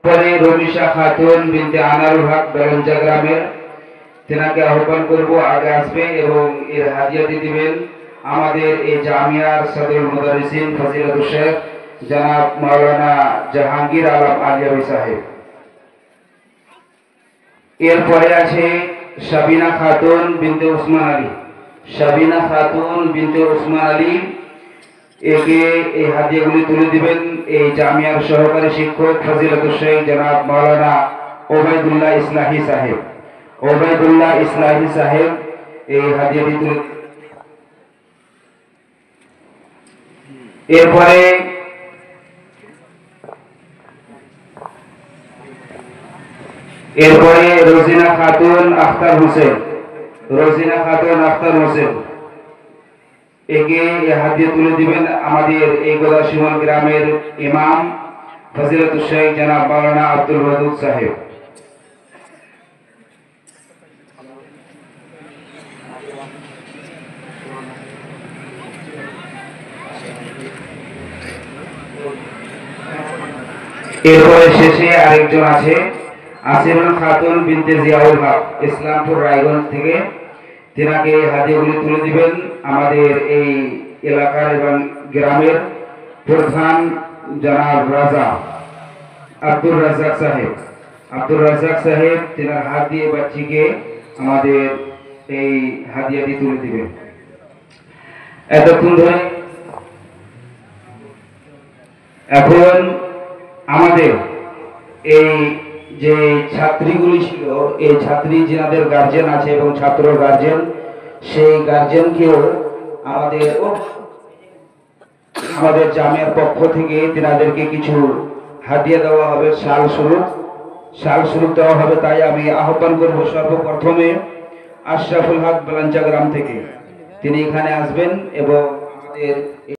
পরে রমিশা খাতুন বিনতে আনারুল হক বেলঞ্চা গ্রামের, তেনাকে আহ্বান করব আগে আসবে এবং এর হাদিয়াটি দিবেন আমাদের এই জামিয়ার সদরুল মুদারিসিন ফজিলাতুল শেখ জনাব মাওলানা জাহাঙ্গীর আলম আলিয়াবি সাহেব। এরপরে আছে সাবিনা খাতুন বিনতে ওসমান আলী। সাবিনা খাতুন বিনতে ওসমান আলী, একে এই হাদিয়াগুলি তুলে দিবেন এই জামিয়ার সহকারী শিক্ষক ফজিলাতুল শেখ জনাব মাওলানা ওবায়দুল্লাহ ইসলাহি সাহেব। ওবায়দুল্লাহ ইসলাহি সাহেব এই হাদিয়াটি তুলে। এরপরে রোজিনা খাতুন আখতার হোসেন। রোজিনা খাতুন আখতার হোসেন, একে হাদিয়া তুলে দিবেন আমাদের এই গোদাসিমল গ্রামের ইমাম ফজিলাতুল শেখ জনাব মাওলানা আব্দুল ওয়াদুদ সাহেব। এরপরে শেষে আরেকজন আছে আসিরুল খাতুন বিনতে জিয়াউল হক ইসলামপুর রায়গঞ্জ থেকে, তেনাকে হাদিয়াগুলি তুলে দিবেন আমাদের এই এলাকার এবং গ্রামের প্রধান জনাব রাজা আব্দুর রাজাক সাহেব। আব্দুর রাজাক সাহেব তেনার হাত দিয়ে বাচ্চিকে আমাদের এই হাদিয়াটি তুলে দিবেন। এতক্ষণ ধরে এখন আমাদের এই যে ছাত্রীগুলি ছিল, এই ছাত্রী যাদের গার্জেন আছে এবং ছাত্র গার্জেন, সেই গার্জেনকেও আমাদের জামিয়ার পক্ষ থেকে তেনাদেরকে কিছু হাদিয়া দেওয়া হবে, শাল স্বরূপ দেওয়া হবে। তাই আমি আহ্বান করব সর্বপ্রথমে আশরাফুল হক বেলঞ্চা গ্রাম থেকে, তিনি এখানে আসবেন এবং আমাদের